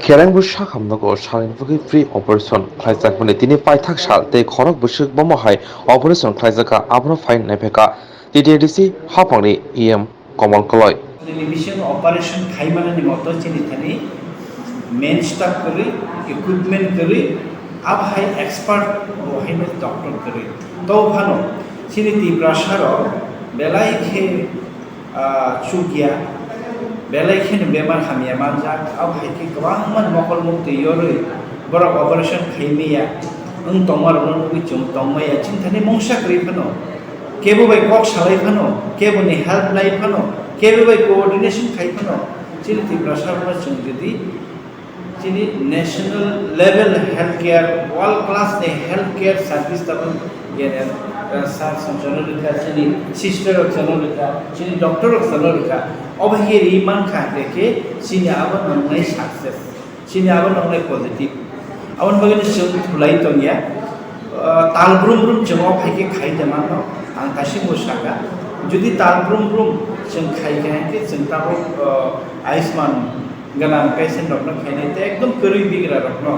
Kerang Bushakamnago Shalinbuki free operation Klaizak Munitini Paitak Shal, they Korok Bushik Bomohai, operation Klaizaka, Abno Fine Nepeka, DDC, Haphang, EM, Common Koloi. Television operation খাইমানানি মতো চিনি থানি main staff করে equipment করে আব high expert বহাইনে doctor করে তো ভানো চিনি তীব্রাসার বেলাই খে চুকিয়া বেলাই খেন বেমার হামিয়া মানজাক আব হাইকে গোबांमान মকল মুক্তি ইয়রই বড় অপারেশন খাইমিয়া তমার অনুবি চুম তমায়া চিন্তানি মংসা করি ফানো কেবো বাই কক সালাই ফানো কেবো নি হেল্প লাই ফানো কেবো বাই কোঅর্ডিনেশন খাই ফানো চিনি তীব্রাসার চুম যদি চিনি national level health care world class নে হেলথ কেয়ার সার্ভিস তখন গেলেন স্যার সঞ্চালনিকা চিনি সিস্টার সঞ্চালনিকা চিনি ডক্টর সঞ্চালনিকা অবহের ইমান খা দেখে চিনি আবার নংনাই সাকসেস চিনি আবার নংনাই পজিটিভ আবার বাগিনি जों थुलाई तंगिया ताल ब्रुम ब्रुम जों अफाइके खाइ देमानो आं दासिमबो सागा जुदि ताल ब्रुम ब्रुम जों खाइखानायके जों ताबो आयुष्मान गोनां पेसेन्ट रखनो खाइनायते एकदम गोरै बिग्रा रखनो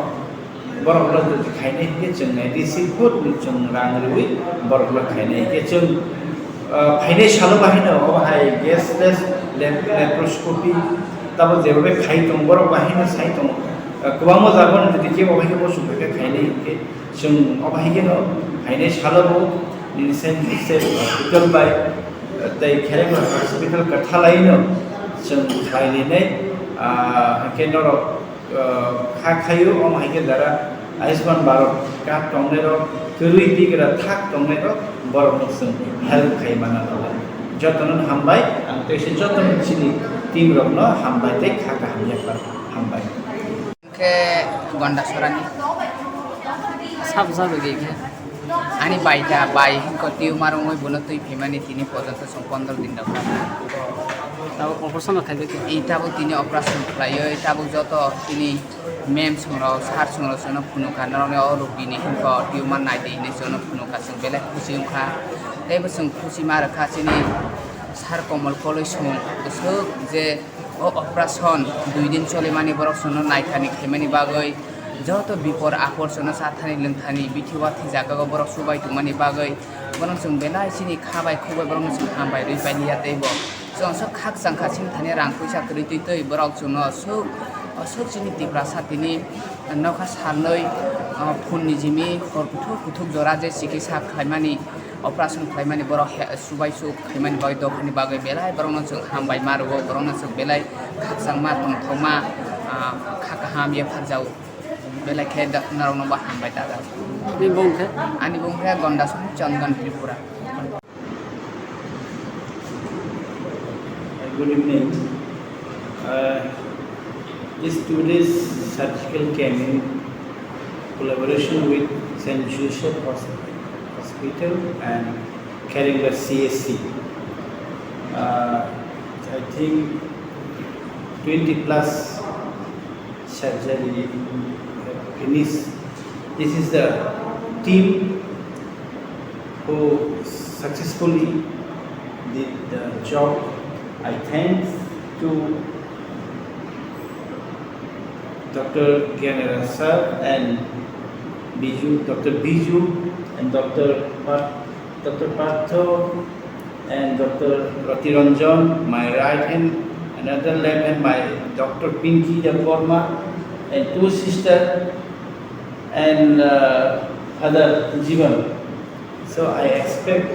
बरफला जुदि खाइनायके जों ADC खुद जों रांरुइ बरफला खाइनायके जों फाइनाय सालो बाहायनो अबाहाय गेसलेस लेप्रोस्कोपी ताबो जेबो खाइ दं बरफ बाहायनो साइ दं गोबां मोजां जुदि के अबाहायके बसुफोरके खाइनायके जों अबाहायके फाइनाय सालोबो सेन्ट जोसेफ हस्पिटाल बाय दै खेरेंग हस्पिटाल कथालायनो जों खाइनाय केन्द्र खाखायो अमाहायके दारा आयुष्मान भारत कार्ड दंनायरो गोरै बिग्रा थाक दंनायरो बरफनो जों हेल्प खाइमाना दं जतन हामबाय आं तेसे जतन चिनि टीम रखनो हामबाय ते खाका हामिया हामबाय के गंडा सरानी सब सब गेखे आणि बाइटा बाइ को टिउमार মই বনতই ফেমানি তিনি পর্যন্ত 15 দিন রাখা তাও অপারেশন খাইবে এইটাবো তিনি অপারেশন খাইयो এইটাবো যত তিনি মেম সংরাও সার সংরাও সন ফুনুকা নরনে অরবিনি হিনকো টিউমার নাইদে ইনে সন ফুনুকা সং বেলে খুশি উখা তেबो सं खुशी मार खासिनि सार कमल कलेज सं सो जे অপারেশন 2 দিন চলে মানে বড় সন নাইখানি খেমানি বাগै যত বিপর আকর্ষণ সাথানি লংথানি बिथिवाथि जागागो बरक सुबाय तुमानि बागै बरं जों बेलाइसिनि खाबाय खुबाय बरं जों हामबाय रैबायनिया दैबो जों सब खाक सांखासिन थाने रां पैसा करै दै बरक जों सब चिनि তীব্রাসা তিনি नखा सारनै फुननि जिमि कुथुक जरा जे चिकित्सा खायमानि अपारेशन खायमानि बर सुबाय सु खायमानि बागै दखानि बागै बेलाय बरं जों हामबाय मारगो बरं जों बेलाय खाकसां मा तंथमा खाका हामिया फाजाव बेलाय खे नारनो बा हामबाय दादा ani bungkhe gonda sum Chandan Tripura Good evening. This today's surgical camp in collaboration with St. Joseph Hospital and Kwrwirokno CSC. I think 20 plus surgery finished. This is the team who successfully did the job. I thank to Dr. Kwrwirokno and Dr. Biju and Dr. Partho and Dr. Ratiranjan, my right hand, another left hand, my Dr. Pinky Devorma, and two sisters, and Father Jivan. So I expect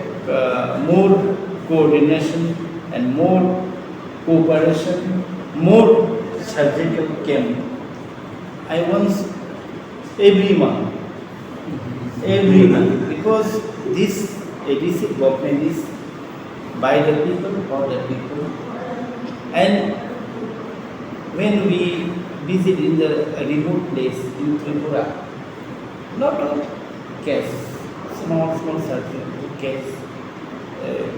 more coordination and more cooperation, more surgical camp. I want every month, because this ADC government is by the people, for the people. And when we visit in the remote place in Tripura, lot of case, small surgical case,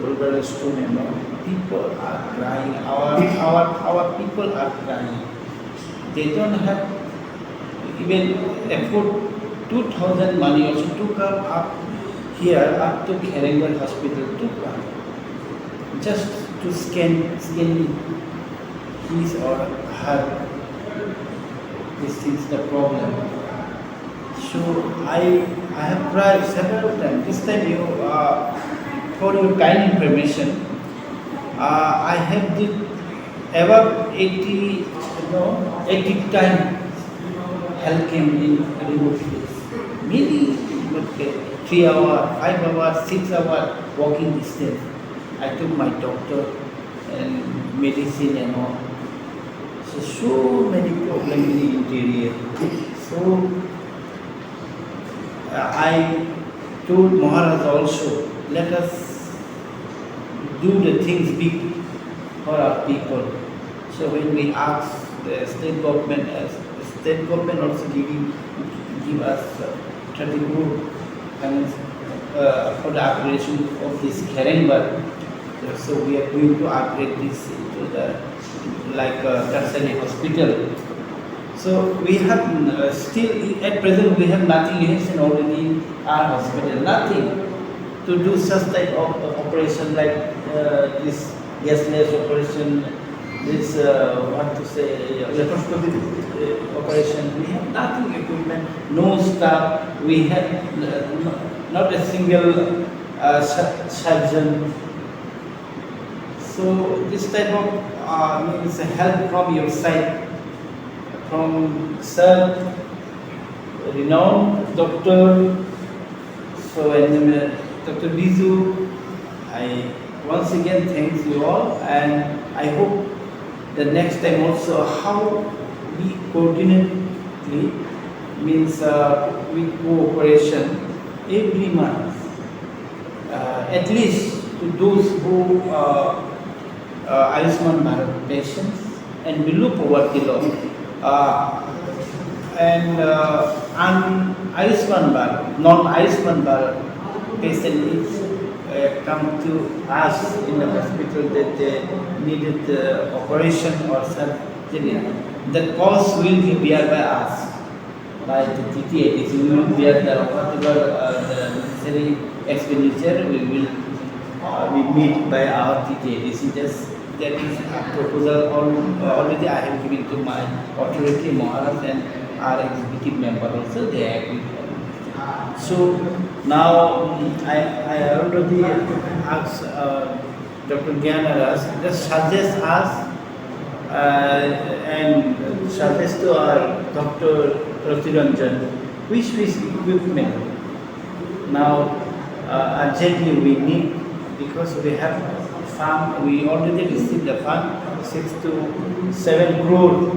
vulgar stone, people are crying. Our people are crying. They don't have even afford 2,000 money also to come up here up to Kwrwirokno Hospital to come just to scan his or her this is the problem. So I have tried several times. This time you for your kind information, I have did about 80 times health camp in remote place. Maybe 3 hours, 5 hours, 6 hours walking distance. I took my doctor and medicine and all. So many problems in the interior. So I told Maharaj also, let us do the things big for our people. So when we ask the state government also give us 30 crore for the upgradation of this Kerengbar. So we are going to upgrade this into the tertiary hospital. So we have still at present we have nothing else in already our hospital, nothing to do such type of operation like this gasless operation, this what to say laparoscopic operation. We have nothing equipment, no staff. We have not a single surgeon. So this type of means help from your side, from sir, renowned doctor. So and Dr. Bizu, I once again thank you all, and I hope the next time also how we coordinately means with cooperation every month, at least to those who Ayushman Bharat patients and below poverty level, and Ayushman Bharat, non-Ayushman Bharat patient is come to us in the hospital that they needed operation or surgery. The cost will be bear by us, by the TTADC. We will bear the whatever the necessary expenditure we will be made by our TTADC. That is a proposal already I have given to my authority, Maharaj, and our executive member also. They agree. So now I already asked Dr. Gyanaraj, just suggest us and suggest to our Dr. Ratiranjan which equipment now urgently we need, because we have fund, we already received the fund 6 to 7 crore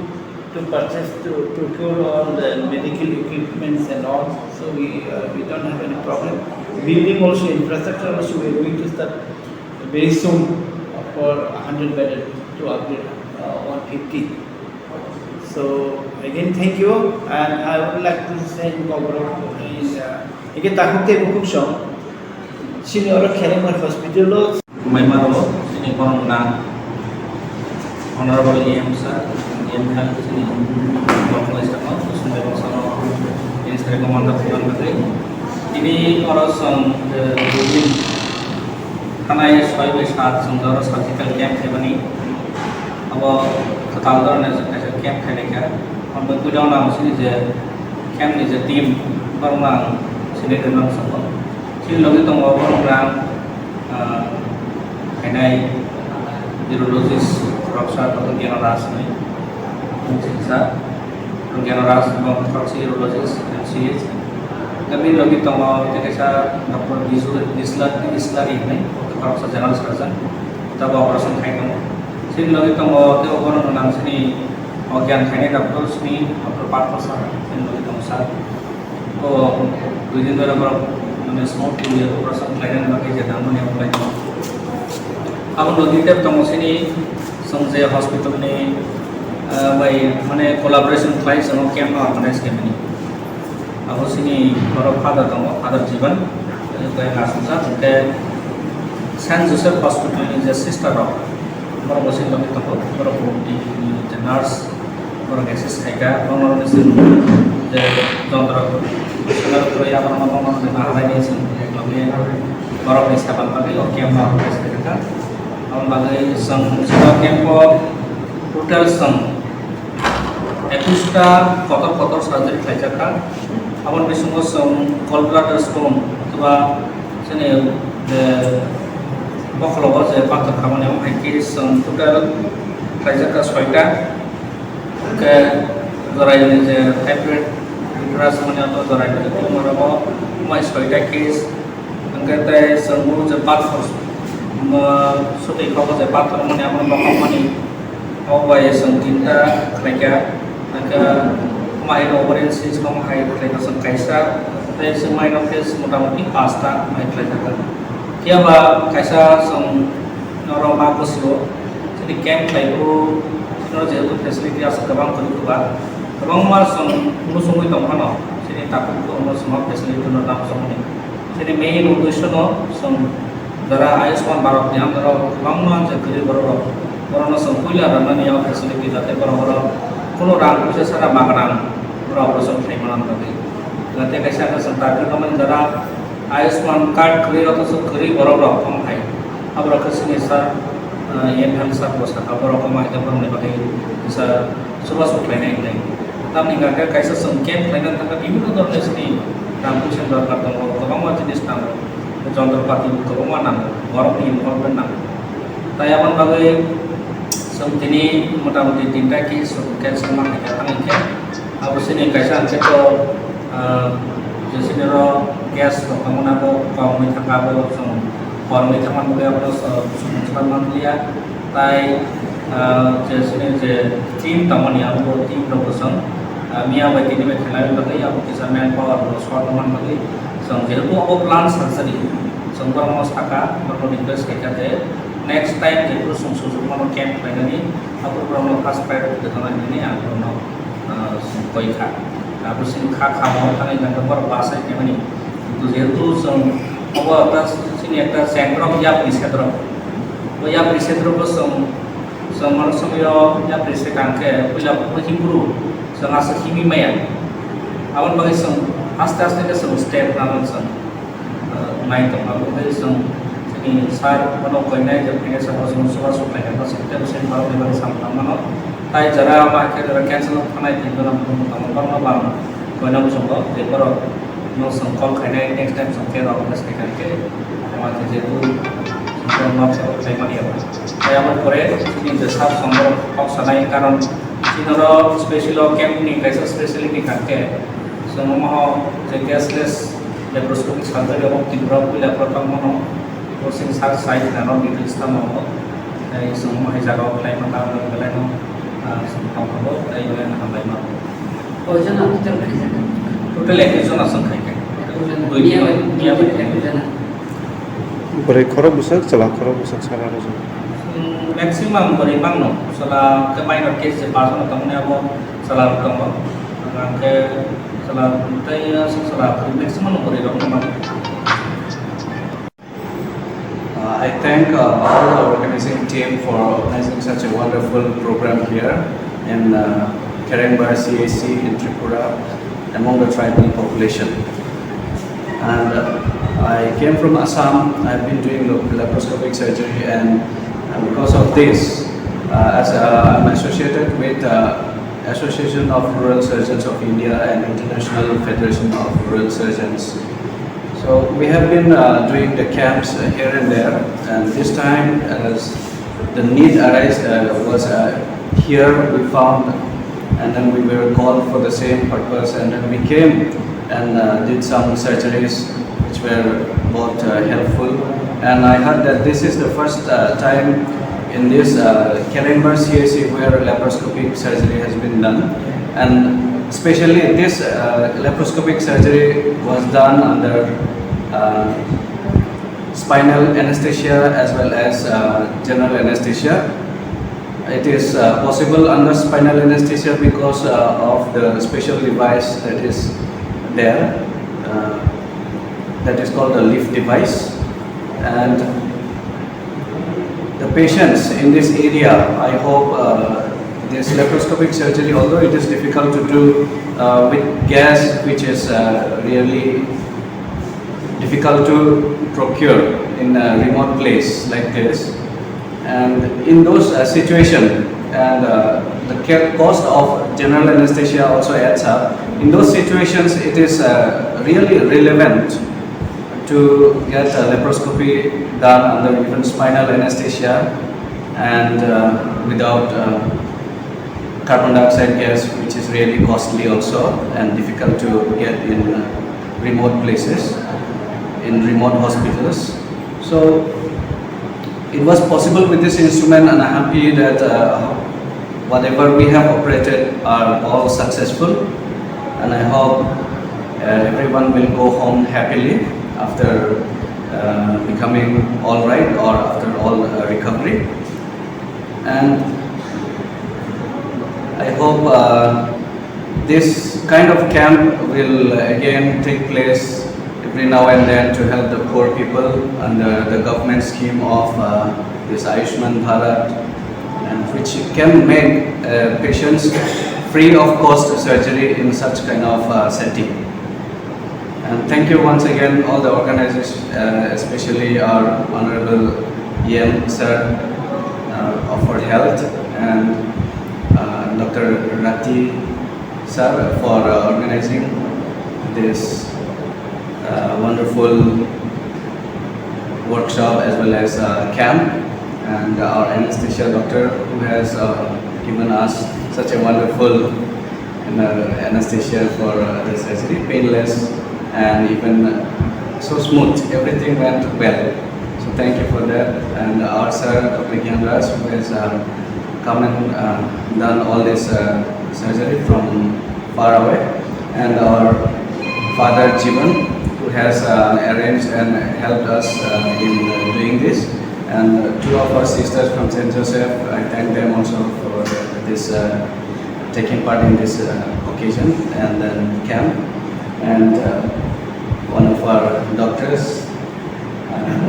to purchase to procure all the medical equipments and all. So we don't have any problem. Building also, infrastructure also, we are going to start very soon for 100 bedded to upgrade 150. So again, thank you, and I would like to send Kwrwirokno is again takute buku song. Sini orang Kerengbar Hospital lo. Maimaro sini korona honorable EM sir, EM health sini Bapak Isama, Sumber Bersama Ministeri Komando Tuan Menteri. Ini orang sang rutin karena ya sebagai saat sumber surgical camp ini, awal ketahuan ada camp mereka. Kalau kita orang sini je camp ni je tim orang sini dengan semua. Sini lagi tu orang Haphang urologist Rwkha Rwkha rasmi चिकित्सा Rwkha proxy urologist MCH kami lagi tengok kita Dr. Bizu Islari ini Rwkha general surgeon kita operation khai kamu sini lagi tengok dia orang menang sini organ khai Dr. sini Dr. Twiprasa sini lagi tengok sah oh within the number of small operation khai dan bagi jadi namun yang lain अब लोग तमो सिनी Sanjay hospital ने भाई माने collaboration client संग camp organise केमनी अब सिनी और फादर तमो फादर जीवन भाई हासुसा के Saint Joseph hospital is a sister of और बसिन लोग तमो और बोडी द नर्स और एक्सेस खाइका और निसिन द जंत्र सनर प्रया परमात्मा ने महारानी सिन लोगे और निसा बालपाके और कैंप ऑर्गेनाइज करता और बाकी संग सेवा कैंप टोटल संग 21টা কতর সার্জারি খাইজাকা আবার বেসঙ্গ গল ব্লাডার স্টোন অথবা जोंनि बखलाव जे पाथर खामानियाव हायखि जों टोटाल खाइजाका 6टा के जरायनि जे थाइप्रेट ट्विप्रासा मानियाव जरायनि तुमाराव माय 6टा केस अंगते जों जे पाथर सुति खाव जे पाथर मानियाव बखमानि अबाय जों 3टा खाइगा अंगा माय ओवरेन सिस कम हाय खाइगा जों काइसा जों माइनर केस मोटामोटी 5टा माय खाइजाका कियाबा काइसा जों नराव मा गोसोआव जोंनि केम्प लाइफखौ जोंनाव जेहेतु फेसिलिटि आसा गोबां गोबां मा जों उनुसंगै दंफानो जोंनि ताकुखौ उनुसंगाव फेसिलिटि नाम जोंनि जोंनि मेइन उद्देश्य न जों जरा आयुष्मान भारतनि आन्दाराव गोबां मानसि गोरिब बर'नो जों फैला राननायाव फेसिलिटि जाहाथे बर'फोरा কোনো रां फैसा सारा मागरान बर'फोर जों खायमानान बागै जाहाथे काइसा जों ताकुखौ जरा आयुष्मान कार्ड करियो तो सब करी बरोबर कम है अब रखसिनी सर ये हेल्थ सर को सका बरोबर कम है तो हमने बाकी सर सुबह सुबह लेने नहीं तब निकाल कर कैसे संकेत लेना तक इम्यूनो डॉक्टर्सनी नाम कुछ दरकार तो कम वाला जिनिस नाम जंत्रपाति कम वाला नाम बरोबर इन्वॉल्वमेंट नाम ताई अपन बाकी संतिनी मोटामोटी 3टा की कैंसर मार के तांगे अब सिनी कैसा अंचे तो जैसे gas kamunabo kaumi thakabo song kormi thaman bole apno sumchman manlia tai jesine je team tamani abo team proposal mia bai tini me khelai bagai abo kisa man power short man bagai song jehetu abo plan surgery song barmo saka barmo request kekate next time jehetu song sujukmano camp lainani abo barmo first priority thana ini abo no koikha abo sin kha mau thane jangka bar basa kemani तो जेहेतु जों अब जोंनि एक centre of याप्रि क्षेत्र वो याप्रि क्षेत्र को जों मन समयाव याप्रि से कांके पहिला हिमब्रु जों आसा हिमी माया आवन बागै जों आस्ते आस्ते के जों स्टेप लानानै जों नाय दं आरो बे जों जोंनि सार बनो कयनाय जे फैनाय समाव जों सुबा सुप्लाय खालामनो सेक्टर सेन भारतनि बागै सानखांनानै ताय जरा माखे जरा कैंसर खानाय दिनगोनां दंमोन बां कयनांगौ समाव जेफोर no some call खाने next time some care organize करके हमारे जेतु some not सब सही मानिए बस तो यहाँ पर करे जिन जैसा संभव पक्ष सदाई कारण जिनरो स्पेशल कैंप नहीं कैसा स्पेशलिटी करके समूह जो कैशलेस लेप्रोस्कोपिक सर्जरी अब तीव्र पिला प्रथम मनो प्रोसेस सार साइज नानो डिटेल्स नामो ये समूह है जगह प्लान में काम करने नो समूह को ये वाले ना हम लाइन में और जना कितना खाई टोटल एक जना संख्या के बोरै खरब बुsak चला खरब बुsak सारा रजो मैक्सिमम बोरै बांनो सला के माइनर केस जे पासनो तमने अब सला तमो के सला तय सला मैक्सिमम बोरै रकम I thank all the organizing team for organizing such a wonderful program here in Kwrwirokno CAC in Tripura among the tribal population. And I came from Assam. I've been doing laparoscopic surgery, and because of this, as I'm associated with Association of Rural Surgeons of India and International Federation of Rural Surgeons. So we have been doing the camps here and there, and this time, as the need was here, we found, and then we were called for the same purpose, and then we came and did some surgeries which were both helpful. And I heard that this is the first time in this Kwrwirokno CAC where laparoscopic surgery has been done, and especially this laparoscopic surgery was done under spinal anesthesia as well as general anesthesia. It is possible under spinal anesthesia because of the special device that is there, that is called a lift device. And the patients in this area, I hope this laparoscopic surgery, although it is difficult to do with gas, which is really difficult to procure in a remote place like this, and in those situations and the cost of general anesthesia also adds up. In those situations, it is really relevant to get a laparoscopy done under even spinal anesthesia and without carbon dioxide gas, which is really costly also and difficult to get in remote places, in remote hospitals. So it was possible with this instrument, and I'm happy that whatever we have operated are all successful, and I hope everyone will go home happily after becoming all right or after all recovery. And I hope this kind of camp will again take place every now and then to help the poor people under the government scheme of this Ayushman Bharat, and which can make patients free of cost surgery in such kind of setting. And thank you once again all the organizers, especially our Honorable EM Sir for Health and Dr. Rati Sir for organizing this wonderful workshop as well as camp, and our anesthesia doctor who has given us such a wonderful anesthesia for the surgery, painless and even so smooth. Everything went well. So thank you for that. And our sir, Dr. Gyanraj, who has come and done all this surgery from far away, and our father Jivan, who has arranged and helped us in doing this, and two of our sisters from St. Joseph. I thank them also for this taking part in this occasion and then camp, and one of our doctors,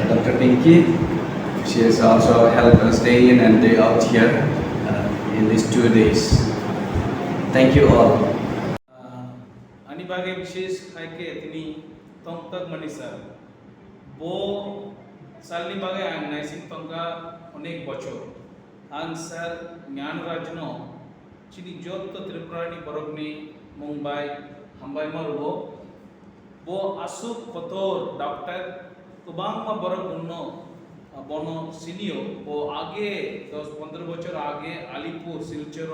Dr. Pinky. She has also helped us day in and day out here in these 2 days. Thank you all. Ani bage bishesh hai ke tini tongtak manisar bo salni bage ang naising tongka onek bochor ang sar gyan rajno chini jotto Tripurani borogni Mumbai hambai marubo bo asuk kotor doctor kubang ma borog unno bono senior bo age 10-15 বছর আগে Alipur Silchar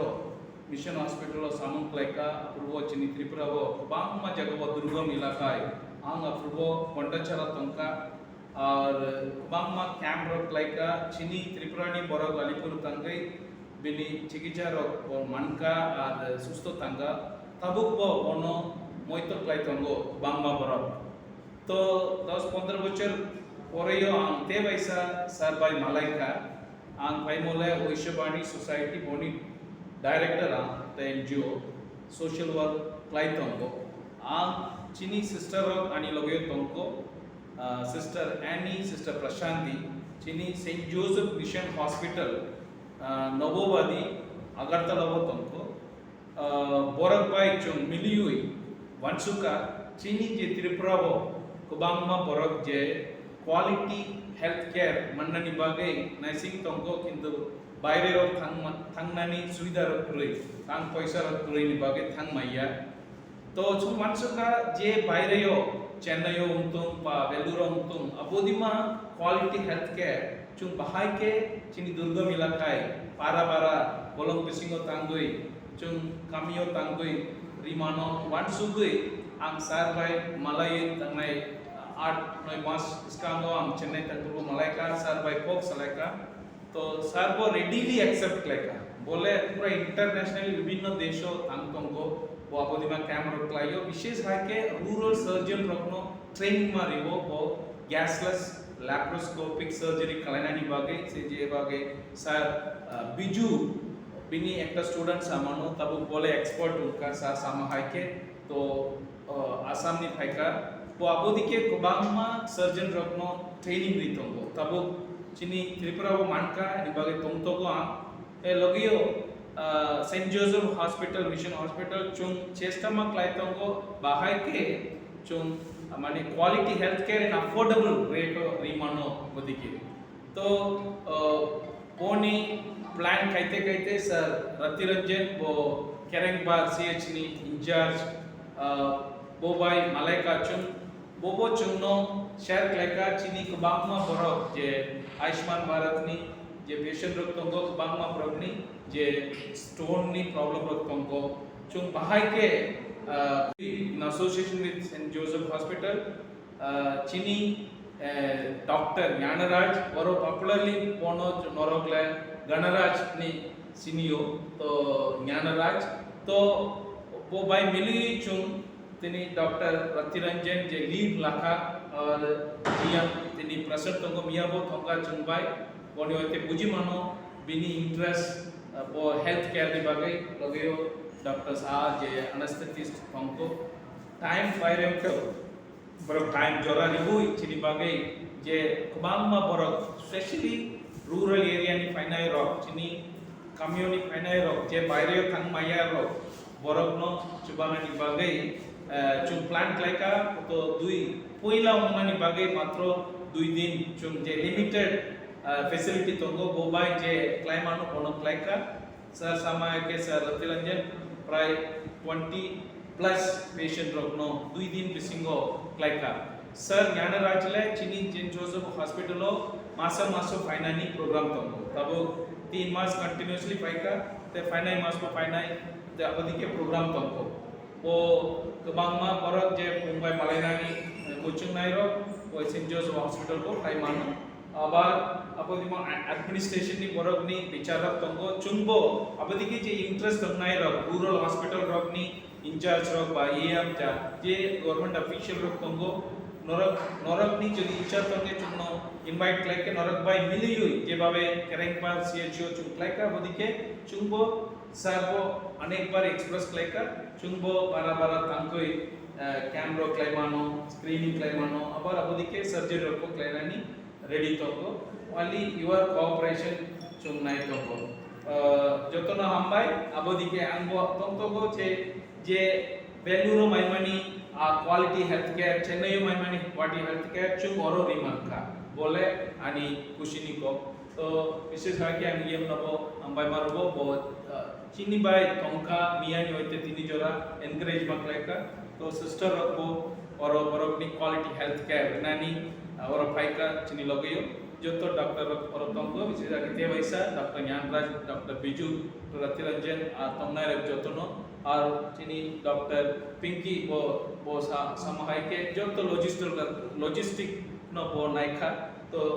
mission hospital সামুক Laika পূর্ব চিনি ত্রিপুরা বো বাংমা জায়গা দুর্গম এলাকায় আং পূর্ব কন্ডাচারা তঙ্কা আর বাংমা camp rock Laika চিনি ত্রিপুরানি বড় আলিপুর তঙ্গাই বিনি চিকিৎসা রক মানকা আর সুস্থ তঙ্গা তাবুক বো বনো মৈতক লাই তঙ্গ বাংমা বড় তো 10-15 বছর পরেও আং তে বাইসা স্যার বাই মালাইকা আং ভাই মোলে ঐশ্ববাণী সোসাইটি বনি Director the NGO social work Klai Tongko ang chini sister of ani loge Tongko sister Annie, sister Prashanti chini St. Joseph Mission Hospital Nobobadi Agartala Tongko Borak Bai Chung Miliui Vansuka chini je Tripura Kubangma Borak je quality healthcare Mandani Bagai Naising Tongko Kindu বাইরে rock থাংনানি সুবিধা rock রই থাং পয়সা rock রই নি বাগে থাং মাইয়া তো छु মানসকা যে বাইরেও চেন্নাইও উমতুং বা বেলুর উমতুং আবদিমা কোয়ালিটি হেলথ কেয়ার চুং বাহাইকে চিনি দুর্গম এলাকায় পারাবারা বলং বিসিংও তাঙ্গই চুং কামিও তাঙ্গই রিমানো ওয়ানসুগই আং সার বাই মালাই তাংনাই 8-9 মাস ইসকাঙ্গো আং চেন্নাই তাঙ্গো মালাইকা সার বাই কোক সালাইকা तो सर वो रेडीली एक्सेप्ट लेगा बोले पूरा इंटरनेशनली विभिन्न देशों तांगतोंगो वो आपोदिमा कैमरा रखलायो विशेष है के रूरल सर्जन रखनो ट्रेनिंग मारिवो वो गैसलेस लैप्रोस्कोपिक सर्जरी कलाइनानी बागे से जे बागे सर बिजू बिनी एक स्टूडेंट सामानो तब बोले एक्सपर्ट उनका सर सामा है के तो आसाम नि फाइका वो आपोदी के कुबांगमा सर्जन रखनो ट्रेनिंग रीतोंगो तब chini Tripura wo manka ni bage tongtogo ang e logio St. Joseph Hospital Mission Hospital chung chesta ma klaitongo bahai ke chung mane quality healthcare in affordable rate rimano bodike to poni plan kaite sir Ratiranjan bo Kereng bar CH ni in-charge bobai Malaika chung bobo chungno share kleka chini kubangma borok je Ayushman Bharat ni je patient rok tonggo kubangma borok ni je stone ni problem rok tonggo chung bahai ke in association with St. Joseph Hospital chini Dr. Jnanaraj boro popularly pono norogla Ganaraj ni sinio to Jnanaraj to bobai mili chung tini Dr. Ratiranjan je lead lakha और नियम तिनी प्रसन्न तंगो मियाबो थंगा चुंबाई बोनी होते बुझी मानो बिनी interest बो health care दी बागै लगेयो doctor साहब जे एनेस्थेटिस्ट थंगो टाइम फायरम के बरो टाइम जोरा रिबुई चिनी बागै जे कुबांगमा बरो स्पेशली रूरल एरिया नि फाइनाय रो चिनी कम्युनिटी फाइनाय रो जे बायरे थंग माया रो बरोकनो चुबांगा नि बागै chung plant laika to dui poila umani bagai matro 2 din chung je limited facility tongo bobai je claimano bono laika sir samay ke sir Ratiranjan pray 20 plus patient rokno 2 din bisingo laika sir Jnanaraj le chini St. Joseph Hospital lo maso finani program tongo tabo 3 mas continuously paika te finai mas ko finai te abadi ke program tongo वो कबांगमा बरक जे Mumbai मलाइनानी coaching नाइरो वो Saint Joseph hospital को phi मानो आबार अपदिमा administration नि बरक नि विचारक तंगो चुंबो अपदिके जे interest तंगनाइरो rural hospital रक नि इंचार्ज रक बा एएम जा जे गवर्नमेंट ऑफिशियल रक तंगो नरक नि जदि इच्छा तंगे चुनो इनवाइट लाइके नरक बाय मिलियुई जे बाबे केरेंग पार सीएचओ चुंग लाइका बदिके चुंबो साबो अनेक बार एक्सप्रेस क्लाइका चुंबो बारा तांकोई कैमरा क्लाइमानो स्क्रीनिंग क्लाइमानो अबार अबदिके सर्जरी रको क्लाइनानी रेडी तोको वाली योर कोऑपरेशन चुंग नाइ तोको जतनो हमबाय अबदिके अंगो तोको जे बेलुरो माइमानी क्वालिटी हेल्थ केयर चेन्नई माइमानी क्वालिटी हेल्थ केयर चुंग ओरो रिमांका बोले आणि कुशिनी को तो विशेष भागे आम्ही येम नबो अंबाय मारबो बहुत चीनी बाय तोंका मियानी होते तिनी जोरा एनकरेज बकलायका तो सिस्टर रखबो और बरोकनी क्वालिटी हेल्थ केयर नानी और फाइका चीनी लगयो जो तो डॉक्टर और तोंको विशेष भागे ते वैसा डॉक्टर ज्ञानराज डॉक्टर बिजू रतिरंजन तोंनाय रख जोतनो और चीनी डॉक्टर पिंकी वो समाहाय के जो तो लॉजिस्टिक नो बो नाइका तो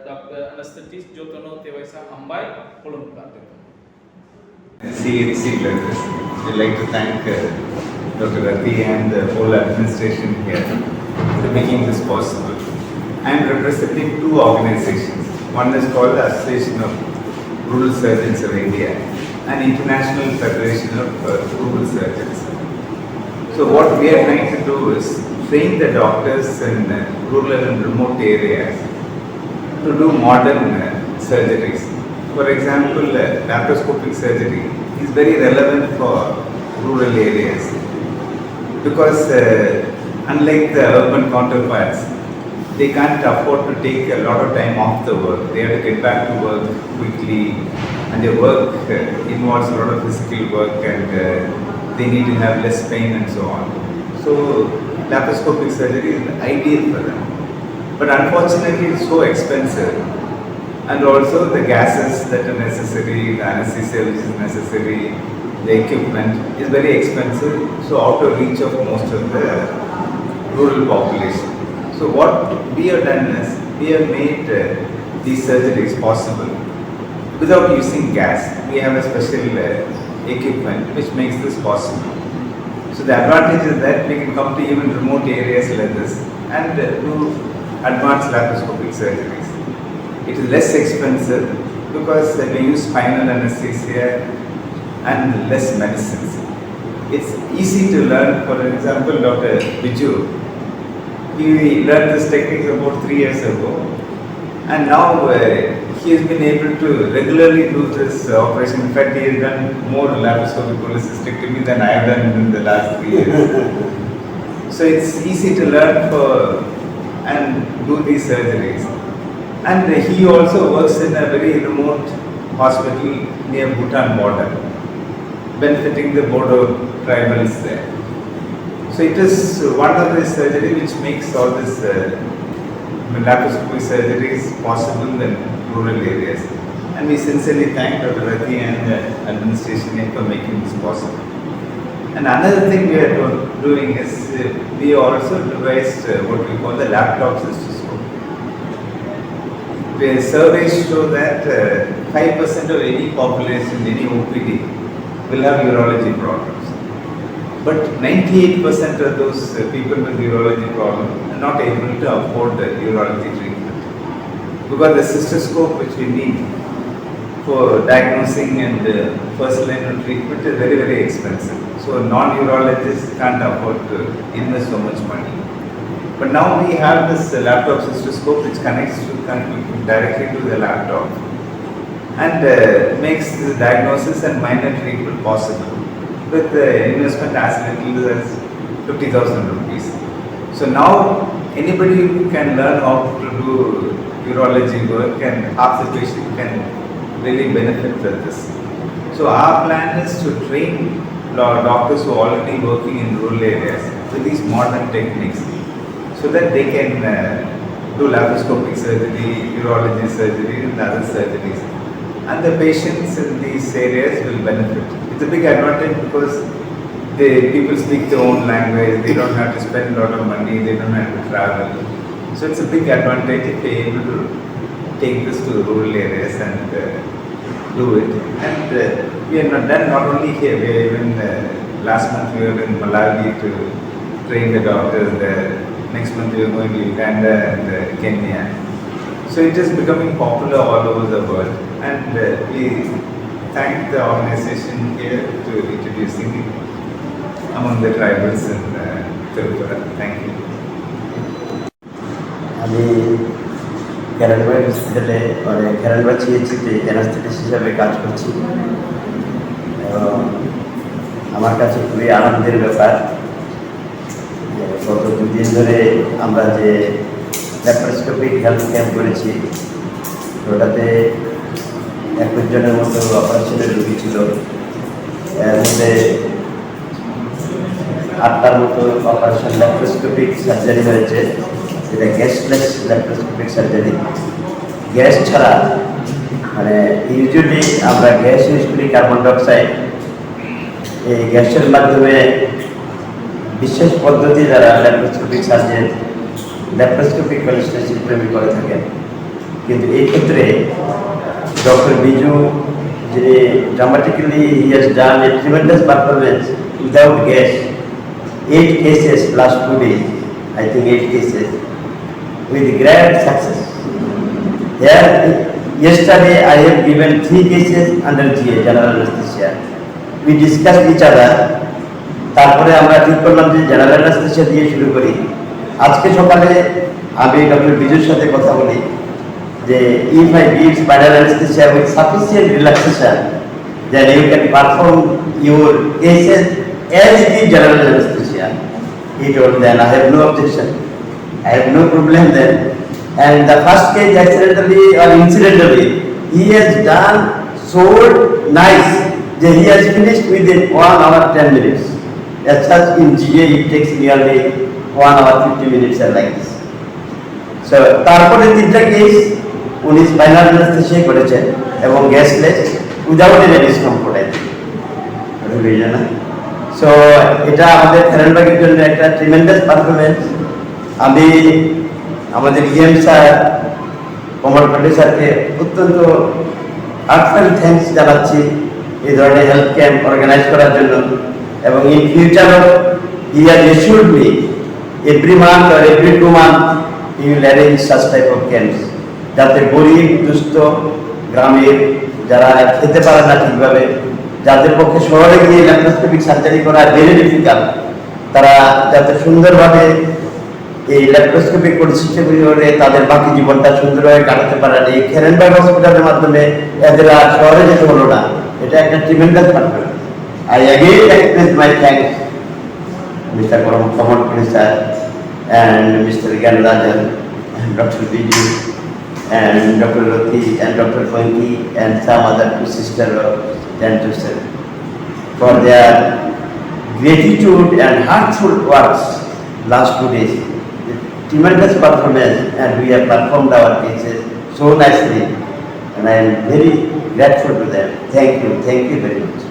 डॉक्टर एनेस्थेटिस्ट जो तो नो ते वैसा अंबाय कोलम करते CHC letters. We'd like to thank Dr. Rati and the whole administration here for making this possible. I am representing 2 organizations. One is called the Association of Rural Surgeons of India and International Federation of Rural Surgeons. So what we are trying to do is train the doctors in rural and remote areas to do modern surgeries. For example, laparoscopic surgery is very relevant for rural areas because unlike the urban counterparts, they can't afford to take a lot of time off the work. They have to get back to work quickly and their work involves a lot of physical work and they need to have less pain and so on. So laparoscopic surgery is ideal for them. But unfortunately it's so expensive. And also the gases that are necessary, the anesthesia which is necessary, the equipment is very expensive, so out of reach of most of the rural population. So what we have done is, we have made these surgeries possible without using gas. We have a special equipment which makes this possible. So the advantage is that we can come to even remote areas like this and do advanced laparoscopic surgeries. It is less expensive because we use spinal anesthesia and less medicines. It's easy to learn. For example, Dr. Biju, he learned this technique about 3 years ago, and now he has been able to regularly do this operation. In fact, he has done more laparoscopic cholecystectomy than I have done in the last 3 years. So it's easy to learn and do these surgeries. And he also works in a very remote hospital near Bhutan border, benefiting the Bodo tribals there. So it is one of the surgery which makes all this laparoscopic surgeries possible in rural areas. And we sincerely thank Dr. Rati and the administration for making this possible. And another thing we are doing is we also devised what we call the laptop cystoscope. The surveys show that 5% of any population, any OPD, will have urology problems. But 98% of those people with urology problems are not able to afford the urology treatment. Because the cystoscope which we need for diagnosing and first line of treatment is very, very expensive. So non-urologists can't afford to invest so much money. But now we have this laptop cystoscope which connects directly to the laptop and makes the diagnosis and minor treatment possible with investment as little as 50,000 rupees. So now anybody who can learn how to do urology work and half the patient can really benefit from this. So our plan is to train doctors who are already working in rural areas with these modern techniques so that they can do laparoscopic surgery, urology surgery and other surgeries. And the patients in these areas will benefit. It's a big advantage because people speak their own language, they don't have to spend a lot of money, they don't have to travel. So it's a big advantage if they're able to take this to rural areas and do it. And we are not done not only here, we are even last month we were in Malawi to train the doctors there. Next month we are going to Uganda and Kenya. So it is becoming popular all over the world, and we thank the organization here to introducing it among the tribals in Tripura. Thank you. আমি কেরানবাগ হসপিটালে কেরানবাগ সিএইচসিতে anaesthetist হিসাবে কাজ করছি। আমার কাছে খুবই আনন্দের ব্যাপার গত 2 দিন ধরে আমরা যে ল্যাপারোস্কোপিক হেলথ ক্যাম্প করেছি ওটাতে 21 জনের মতো অপারেশনের রোগী ছিল। এর মধ্যে 8টার মতো অপারেশন ল্যাপারোস্কোপিক সার্জারি হয়েছে, যেটা গ্যাসলেস ল্যাপারোস্কোপিক সার্জারি। গ্যাস ছাড়া মানে ইউজুয়ালি আমরা গ্যাস ইউজ করি, কার্বন ডাইঅক্সাইড। এই গ্যাসের মাধ্যমে বিশেষ পদ্ধতি দ্বারা ল্যাপারোস্কোপিক সার্জন ল্যাপারোস্কোপিক কলেস্ট্রাসিস্টেমি করে থাকেন। কিন্তু এই ক্ষেত্রে ডক্টর বিজু যিনি dramatically he has done A tremendous performance without gas, 8 cases last 2 days, I think 8 cases with great success. Here yesterday I have given 3 cases under GA, general anesthesia. We discussed each other. তারপরে আমরা ঠিক করলাম যে general anaesthesia দিয়ে শুরু করি। আজকে সকালে আমি ডক্টর বিজুর সাথে কথা বলি যে if I give spinal anesthesia with sufficient relaxation then you can perform your cases as it is general anesthesia. He told then I have no objection, I have no problem then. And the first case accidentally or incidentally he has done so nice that he has finished within 1 hour 10 minutes. As such in GA it takes nearly 1 hour 50 minutes and like this. So তারপরে 3টা case উনি spinal anaesthesia করেছেন এবং গ্যাসলেস without any discomfort. বুঝলেন না? So এটা আমাদের কেরানবাগের জন্য একটা ট্রিমেন্ডাস পারফরমেন্স। আমি আমাদের ইএম স্যার কমল পান্ডে স্যারকে অত্যন্ত হার্টফেল থ্যাঙ্কস জানাচ্ছি এই ধরনের হেলথ ক্যাম্প অর্গানাইজ করার জন্য। এবং ইন ফিউচারও he has assured me every month or every 2 months he will arrange such type of camps, যাতে গরিব দুস্থ গ্রামের যারা খেতে পারে না ঠিকভাবে, যাদের পক্ষে শহরে গিয়ে ল্যাপারোস্কোপিক সার্জারি করা ভেরি ডিফিকাল্ট, তারা যাতে সুন্দরভাবে এই ল্যাপারোস্কোপিক পরিস্থিতি করে তাদের বাকি জীবনটা সুন্দরভাবে কাটাতে পারেন। এই কেরানবাগ হসপিটালের মাধ্যমে এদের আর শহরে যেতে হলো না। এটা একটা tremendous factor. I again express my thanks Mr. Kwrwirokno sir and Mr. Ganrajan and Dr. Biju and Dr. Roti and Dr. Koinki and some other two sisters of dentistry for their gratitude and heartful works last 2 days. Tremendous performance, and we have performed our cases so nicely, and I am very grateful to them. Thank you very much.